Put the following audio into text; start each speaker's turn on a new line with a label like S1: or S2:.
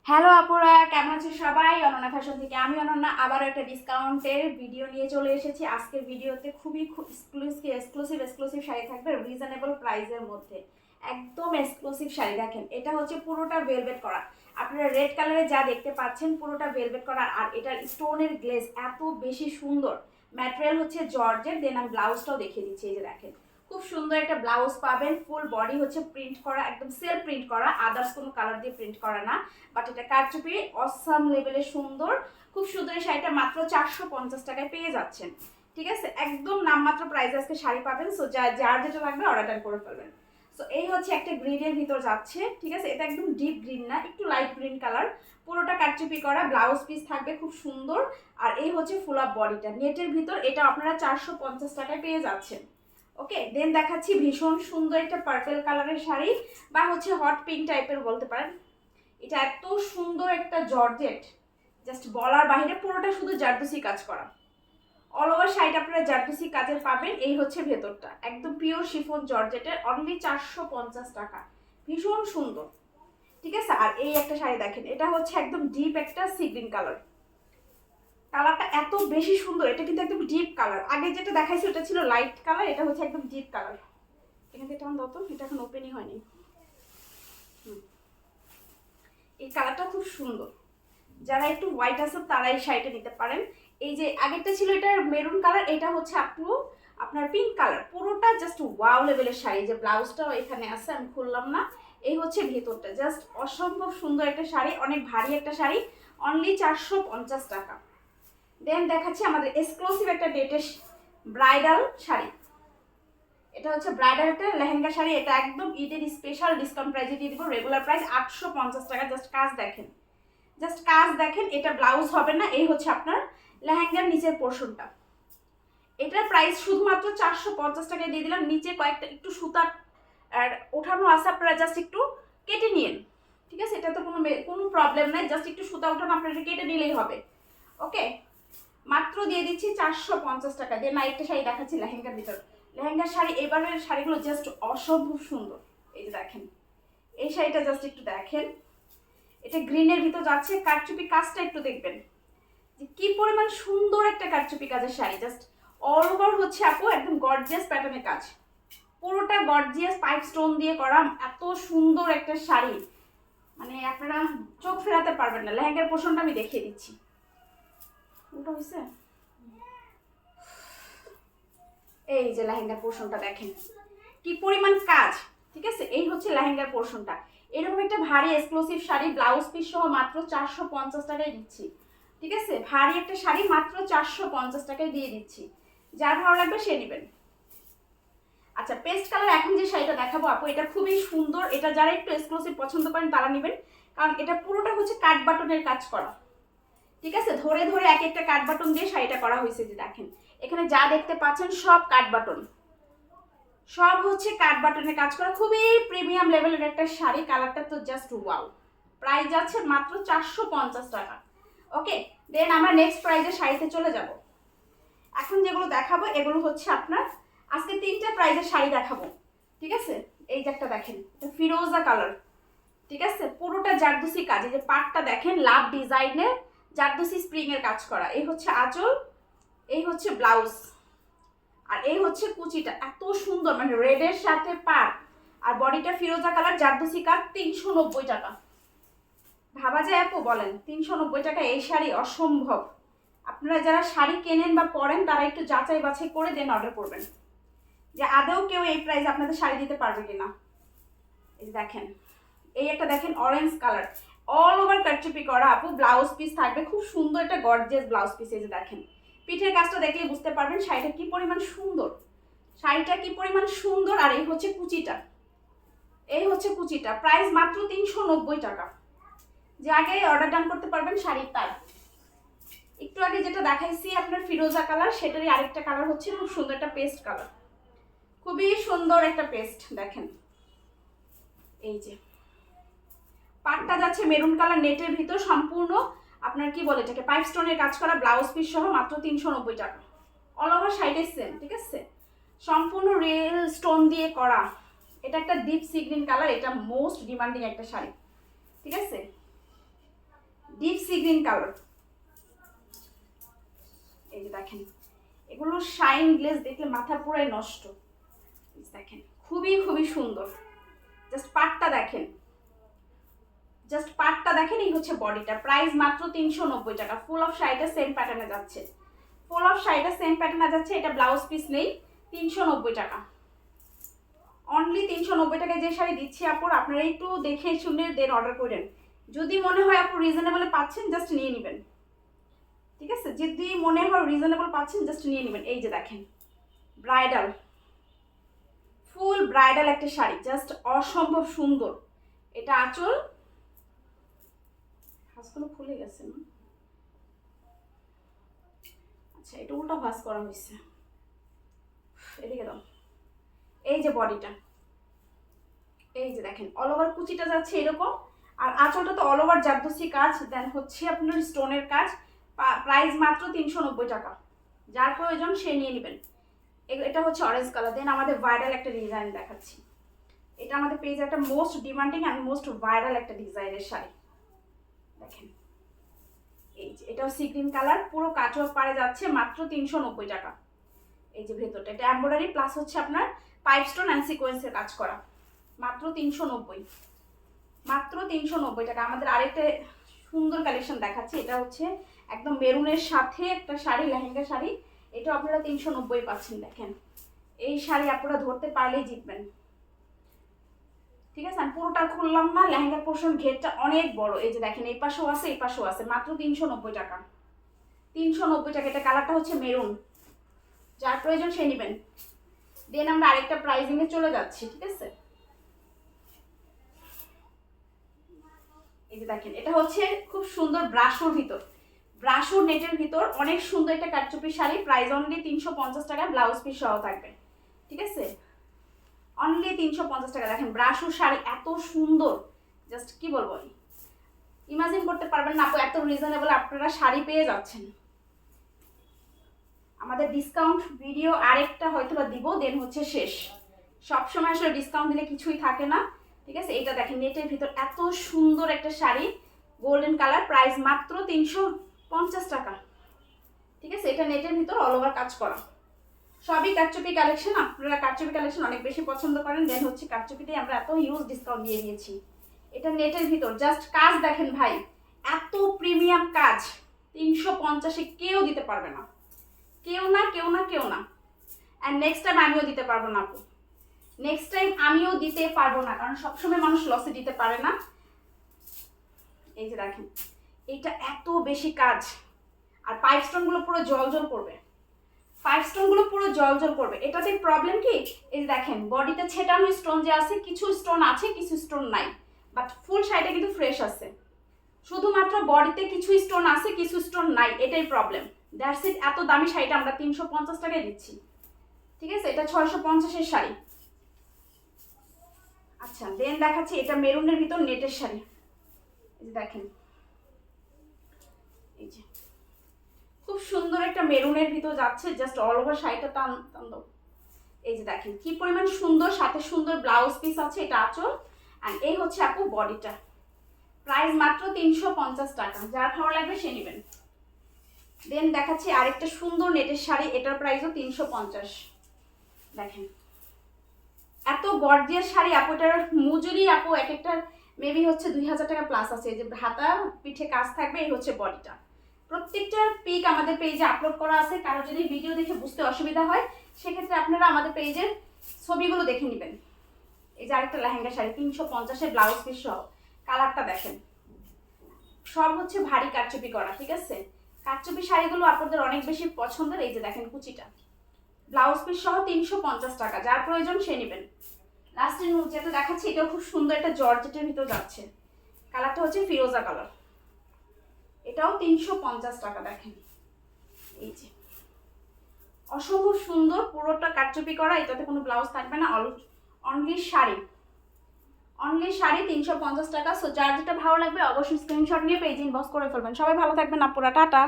S1: Hello আপুরা, কেমন আছে সবাই? অনন্যা ফ্যাশন থেকে আমি অনন্যা আবারও একটা ডিসকাউন্টের ভিডিও নিয়ে চলে এসেছি। আজকের ভিডিওতে খুবই এক্সক্লুসিভ শাড়ি থাকবে রিজনেবল প্রাইসের মধ্যে। একদম এক্সক্লুসিভ শাড়ি। দেখেন, এটা হচ্ছে পুরোটা ভেলভেট করা। আপনারা রেড কালারে যা দেখতে পাচ্ছেন পুরোটা ভেলভেট করা, আর এটার স্টোনের গ্লেজ এত বেশি সুন্দর। ম্যাটেরিয়াল হচ্ছে জর্জেট। দেন আমি ব্লাউজটাও দেখিয়ে দিচ্ছি। এই যে দেখেন, খুব সুন্দর একটা ব্লাউজ পাবেন। ফুল বডি হচ্ছে প্রিন্ট করা, একদম সেলফ প্রিন্ট করা, আদার্স কোনো কালার দিয়ে প্রিন্ট করা না। বাট এটা কারচুপি অসাম লেভেলের সুন্দর। খুব সুন্দর এই শাড়িটা মাত্র 450 টাকায় পেয়ে যাচ্ছেন। ঠিক আছে, একদম নামমাত্র প্রাইস আজকে শাড়ি পাবেন। সো যার যেটা লাগবে অর্ডার করে ফেলবেন। সো এই হচ্ছে একটা গ্রিনের ভিতর যাচ্ছে। ঠিক আছে, এটা একদম ডিপ গ্রিন না, একটু লাইট গ্রিন কালার। পুরোটা কারচুপি করা, ব্লাউজ পিস থাকবে খুব সুন্দর। আর এই হচ্ছে ফুল আপ বডিটা নেটের ভিতর। এটা আপনারা 450 টাকায় পেয়ে যাচ্ছেন। ওকে, দেন দেখাচ্ছি ভীষণ সুন্দর একটা পার্পল কালারের শাড়ি, বা হচ্ছে হট পিঙ্ক টাইপের বলতে পারেন। এটা এত সুন্দর একটা জর্জেট, জাস্ট বলার বাইরে। পুরোটা শুধু জারদোসি কাজ করা, অল ওভার শাড়িটা আপনারা জারদোসি কাজের পাবেন। এই হচ্ছে ভেতরটা, একদম পিওর শিফন জর্জেটের, অনলি 450 টাকা। ভীষণ সুন্দর। ঠিক আছে, আর এই একটা শাড়ি দেখেন, এটা হচ্ছে একদম ডিপ একটা সি গ্রিন কালার। কালারটা এত বেশি সুন্দর। এটা কিন্তু একদম ডিপ কালার। আগে যেটা দেখাইছি ওটা ছিল লাইট কালার, এটা হচ্ছে একদম ডিপ কালার। এখান থেকে আমার দত, এটা এখন ওপেনই হয়নি। এই কালারটা খুব সুন্দর। যারা একটু হোয়াইট আছে তারা এই শাড়িটা নিতে পারেন। এই যে আগেরটা ছিল এটা মেরুন কালার, এটা হচ্ছে আপনার পিঙ্ক কালার। পুরোটা জাস্ট ওয়াও লেভেলের শাড়ি। যে ব্লাউজটাও এখানে আছে, আমি খুললাম না। এই হচ্ছে ভেতরটা, জাস্ট অসম্ভব সুন্দর একটা শাড়ি, অনেক ভারী একটা শাড়ি, অনলি 450 টাকা। দেন দেখাচ্ছি আমাদের এক্সক্লুসিভ একটা লেটেস্ট ব্রাইডাল শাড়ি। এটা হচ্ছে ব্রাইডাল একটা লেহেঙ্গা শাড়ি। এটা একদম ঈদের স্পেশাল ডিসকাউন্ট প্রাইসে দিয়ে দিব। রেগুলার প্রাইস 850 টাকা। জাস্ট কাজ দেখেন, জাস্ট কাজ দেখেন। এটা ব্লাউজ হবে না। এই হচ্ছে আপনার লেহেঙ্গার নিচের পোর্শনটা। এটার প্রাইস শুধুমাত্র 450 টাকায় দিয়ে দিলাম। নিচে কয়েকটা একটু সুতা আর ওঠানো আছে, আপনারা জাস্ট একটু কেটে নিন। ঠিক আছে, এটা তো কোনো প্রবলেম নাই। জাস্ট একটু সুতা ওঠানো আপনারা কেটে নিলেই হবে। ওকে, মাত্র দিয়ে দিচ্ছি 450 টাকা দিয়ে। না, একটা শাড়ি দেখাচ্ছি লেহেঙ্গার ভিতর। লেহেঙ্গার শাড়ি, এবারের শাড়িগুলো জাস্ট অসম্ভব সুন্দর। এই যে দেখেন, এই শাড়িটা জাস্ট একটু দেখেন। এটা গ্রিনের ভিতর যাচ্ছে। কারচুপি কাজটা একটু দেখবেন যে কি পরিমাণ সুন্দর একটা কারচুপি কাজের শাড়ি। জাস্ট অল ওভার হচ্ছে আপু একদম গর্জিয়াস প্যাটার্নের কাজ। পুরোটা গর্জিয়াস পাইপ স্টোন দিয়ে করা। এত সুন্দর একটা শাড়ি, মানে আপনারা চোখ ফেরাতে পারবেন না। লেহেঙ্গার পোর্শনটা আমি দেখিয়ে দিচ্ছি। ওটা হয়েছে, এই যে লেহেঙ্গার পোর্শনটা দেখেন কি পরিমাণ কাজ। ঠিক আছে, এই হচ্ছে লেহেঙ্গার পোর্শনটা। এরকম একটা ভারী এক্সক্লুসিভ শাড়ি ব্লাউজ পিস সহ মাত্র 450 টাকায় দিচ্ছি। ঠিক আছে, ভারী একটা শাড়ি মাত্র 450 টাকায় দিয়ে দিচ্ছি। যার ভালো লাগবে সে নেবেন। আচ্ছা, পেস্ট কালার এখন যে শাড়িটা দেখাবো আপু, এটা খুবই সুন্দর। এটা যারা একটু এক্সক্লুসিভ পছন্দ করেন তারা নেবেন, কারণ এটা পুরোটা হচ্ছে কাট বাটনের কাজ করা। ঠিক আছে, ধরে ধরে এক একটা কাট বাটন দিয়ে শাড়িটা করা হয়েছে। যে দেখেন, এখানে যা দেখতে পাচ্ছেন সব কাট বাটন, সব হচ্ছে কাট বাটনের কাজ করা। খুবই প্রিমিয়াম লেভেলের একটা শাড়ি। কালারটা তো জাস্ট ওয়াও। প্রাইস আছে মাত্র 450 টাকা। ওকে, দেন আমরা নেক্সট প্রাইজের শাড়িতে চলে যাব। এখন যেগুলো দেখাবো এগুলো হচ্ছে আপনার আজকে 3টা প্রাইজের শাড়ি দেখাবো। ঠিক আছে, এই যে একটা দেখেন, এটা ফিরোজা কালার। ঠিক আছে, পুরোটা জারদোসি কাজ। এই যে পাটটা দেখেন, লাভ ডিজাইনের জারদোসি স্প্রিং এর কাজ করা। এই হচ্ছে আঁচল, এই হচ্ছে ব্লাউজ, আর এই হচ্ছে কুচিটা। এত সুন্দর, মানে রেডের সাথে পাট, আর বডিটা ফিরোজা কালার জারদোসি কাজ। 390 টাকা। ভাবা যায় আপু, বলেন 390 টাকা এই শাড়ি? অসম্ভব। আপনারা যারা শাড়ি কেনেন বা পরেন তারা একটু যাচাই বাছাই করে দেন অর্ডার করবেন, যে আদৌ কেউ এই প্রাইস আপনাদের শাড়ি দিতে পারবে কিনা। এই দেখেন, এই একটা দেখেন অরেঞ্জ কালার, অল ওভার কারচুপি করা আপু। ব্লাউজ পিস থাকবে খুব সুন্দর একটা গর্জিয়াস ব্লাউজ পিস। এই যে দেখেন, পিঠের কাজটা দেখলে বুঝতে পারবেন শাড়িটা কি পরিমাণ সুন্দর। শাড়িটা কি পরিমাণ সুন্দর। আর এই হচ্ছে কুচিটা, এই হচ্ছে কুচিটা। প্রাইস মাত্র 390 টাকা। যে আগে অর্ডার ডান করতে পারবেন শাড়ি তার। একটু আগে যেটা দেখাইছি আপনার ফিরোজা কালার, সেটারই আরেকটা কালার হচ্ছে খুব সুন্দর একটা পেস্ট কালার। খুবই সুন্দর একটা পেস্ট দেখেন। এই যে পাটটা যাচ্ছে মেরুন কালার নেটের ভিতর, সম্পূর্ণ আপনার কি বলে এটাকে পাইপ স্টোনের কাজ করা, ব্লাউজ পিস সহ মাত্র 390 টাকা। অল ওভার সাইডে সেম। ঠিক আছে, সম্পূর্ণ রিয়েল স্টোন দিয়ে করা। এটা একটা ডিপ সি গ্রিন কালার। এটা মোস্ট ডিমান্ডিং একটা শাড়ি। ঠিক আছে, ডিপ সি গ্রিন কালার। এই যে দেখেন, এগুলো শাইন গ্লেজ দেখলে মাথা পুরাই নষ্ট। দেখেন খুবই খুবই সুন্দর। জাস্ট পাটটা দেখেন, জাস্ট পাটটা দেখেন। এই হচ্ছে বডিটা। প্রাইস মাত্র 390 টাকা। ফুল অফ শাড়িটা সেম প্যাটার্নে যাচ্ছে, ফুল অফ শাড়িটা সেম প্যাটার্নে যাচ্ছে। এটা ব্লাউজ পিস নেই, 390 টাকা অনলি। 390 টাকায় যে শাড়ি দিচ্ছি আপুর, আপনারা একটু দেখে শুনে দেন অর্ডার করেন। যদি মনে হয় আপু রিজনেবলে পাচ্ছেন, জাস্ট নিয়ে নেবেন, ঠিক আছে? যদি মনে হয় রিজনেবল পাচ্ছেন, জাস্ট নিয়ে নেবেন। এই যে দেখেন, ব্রাইডাল, ফুল ব্রাইডাল একটা শাড়ি, জাস্ট অসম্ভব সুন্দর। এটা আঁচল, হাঁসগুলো খুলে গেছে না? আচ্ছা, এটা উল্টা ভাঁজ করা হয়েছে, এদিকে দাও। এই যে বডিটা, এই যে দেখেন অল ওভার কুচিটা যাচ্ছে এরকম, আর আঁচলটা তো অল ওভার জারদোসি কাজ, দেন হচ্ছে আপনার স্টোনের কাজ। প্রাইস মাত্র 390 টাকা। যার প্রয়োজন সে নিয়ে নেবেন। এটা হচ্ছে অরেঞ্জ কালার। দেন আমাদের ভাইরাল একটা ডিজাইন দেখাচ্ছি। এটা আমাদের পেজে একটা most demanding and most viral একটা ডিজাইনের শাড়ি। দেখেন এই যে, এটাও সি গ্রিন কালার, পুরো কাটওয়ার্ক পাড়ে যাচ্ছে, মাত্র 390 টাকা। এই যে ভেতরটা, এটা এমব্রয়ডারি প্লাস হচ্ছে আপনার পাইপ স্টোন অ্যান্ড সিকোয়েন্সের কাজ করা, মাত্র 390, মাত্র 390 টাকা। আমাদের আরেকটা সুন্দর কালেকশন দেখাচ্ছি। এটা হচ্ছে একদম মেরুনের সাথে একটা শাড়ি, লেহেঙ্গা শাড়ি। এটা আপনারা 390 পাচ্ছেন। দেখেন এই শাড়ি আপনারা ধরতে পারলেই জিতবেন, ঠিক আছে? আমি পুরোটা খুললাম না, লেহেঙ্গার পোর্শন ঘেরটা অনেক বড়। এই যে দেখেন, এই পাশেও আছে এই পাশেও আছে, মাত্র 390 টাকা। 390 টাকা। এটা কালারটা হচ্ছে মেরুন, যার প্রয়োজন সে নেবেন। দেন আমরা আরেকটা প্রাইজিং এ চলে যাচ্ছি, ঠিক আছে? এই যে দেখেন, এটা হচ্ছে খুব সুন্দর ব্রাশোর ভিতর, ব্রাশোর নেটের ভিতর অনেক সুন্দর একটা কাটচুপি শাড়ি। প্রাইস অনলি 350 টাকা, ব্লাউজ পিস সহ থাকবে, ঠিক আছে? অনলি 350 টাকা। দেখেন ব্রাশোর শাড়ি এত সুন্দর, জাস্ট কি বলবো, ইমাজিন করতে পারবেন না আপু, এত রিজনেবল আপনারা শাড়ি পেয়ে যাচ্ছেন। আমাদের ডিসকাউন্ট ভিডিও আরেকটা হয়তো বা দিব, দেন হচ্ছে শেষ। সবসময় আসলে ডিসকাউন্ট দিলে কিছুই থাকে না, ঠিক আছে? এটা দেখেন নেটের ভিতর এত সুন্দর একটা শাড়ি, গোল্ডেন কালার। প্রাইস মাত্র 350 টাকা, ঠিক আছে? এটা নেটের ভিতর অল ওভার কাজ করা, সবই কারচুপি কালেকশন। আপনারা কারচুপি কালেকশন অনেক বেশি পছন্দ করেন, দেন হচ্ছে কারচুপিতে আমরা এত হিউজ ডিসকাউন্ট দিয়ে দিয়েছি। এটা নেটের ভিতর, জাস্ট কাজ দেখেন ভাই, এত প্রিমিয়াম কাজ 350-এ কেউ দিতে পারবে না, কেউ না, কেউ না, কেউ না। অ্যান্ড নেক্সট টাইম আমিও দিতে পারবো না আপু, নেক্সট টাইম আমিও দিতে পারবো না, কারণ সবসময় মানুষ লসে দিতে পারে না। এই যে দেখেন, এটা এত বেশি কাজ, আর পাইপ স্টোনগুলো পুরো জল জল করবে, পাইপ স্টোনগুলো পুরো জল জল করবে। এটাতে প্রবলেম কি, এই যে দেখেন বডিতে ছেটানো স্টোন যে আছে, কিছু স্টোন আছে কিছু স্টোন নাই, বাট ফুল শাড়িটা কিন্তু ফ্রেশ আছে। শুধুমাত্র বডিতে কিছু স্টোন আছে কিছু স্টোন নাই, এটাই প্রবলেম। That's it. এত দামি শাড়িটা আমরা 350 টাকায় দিচ্ছি, ঠিক আছে? এটা 650-এর শাড়ি। আচ্ছা, দেন দেখাচ্ছি এটা মেরুনের ভিতর নেটের শাড়ি। এই যে দেখেন, এই যে খুব সুন্দর একটা মেরুনের ভিতর যাচ্ছে, জাস্ট অল ওভার শাড়িটা টান টান দাও। এই যে দেখেন কি পরিমাণ সুন্দর, সাথে সুন্দর ব্লাউজ পিস আছে, এটা আঁচল। অ্যান্ড এই হচ্ছে আপু বডিটা। প্রাইস মাত্র 350 টাকা। যার ভালো লাগবে সে নেবেন। দেন দেখাচ্ছি আরেকটা সুন্দর নেটের শাড়ি, এটার প্রাইসও 350। দেখেন এত গর্জিয়াস শাড়ি আপু, এটার মজুরি আপু এক একটা মেবি হচ্ছে 2000 টাকা প্লাস আছে। এই যে হাতা পিঠে কাজ থাকবে, এই হচ্ছে বডিটা। প্রত্যেকটার পিক আমাদের পেজে আপলোড করা আছে। কারো যদি ভিডিও দেখে বুঝতে অসুবিধা হয়, সেক্ষেত্রে আপনারা আমাদের পেজের ছবিগুলো দেখে নেবেন। এই যে আরেকটা লেহেঙ্গা শাড়ি 350-এর ব্লাউজ পিস সহ, কালারটা দেখেন। সব হচ্ছে ভারী কারচুপি করা, ঠিক আছে? কারচুপি শাড়িগুলো আপনাদের অনেক বেশি পছন্দের। এই যে দেখেন কুচিটা, ব্লাউজ পিস সহ 350 টাকা। যার প্রয়োজন সে নেবেন। লাস্টে যেটা দেখাচ্ছি, এটাও খুব সুন্দর একটা জর্জেটের ভিতর যাচ্ছে, কালারটা হচ্ছে ফিরোজা কালার। এটাও 350 টাকা। দেখেন এই যে অসম্ভব সুন্দর, পুরোটা কারচুপি করা, এটাতে কোনো ব্লাউজ থাকবে না, অনলি শাড়ি, অনলি শাড়ি 350 টাকা। সো যার যেটা ভালো লাগবে অবশ্যই স্ক্রিনশট নিয়ে পেজ ইনবক্স করে ফেলবেন। সবাই ভালো থাকবেন আপুরা, টাটা।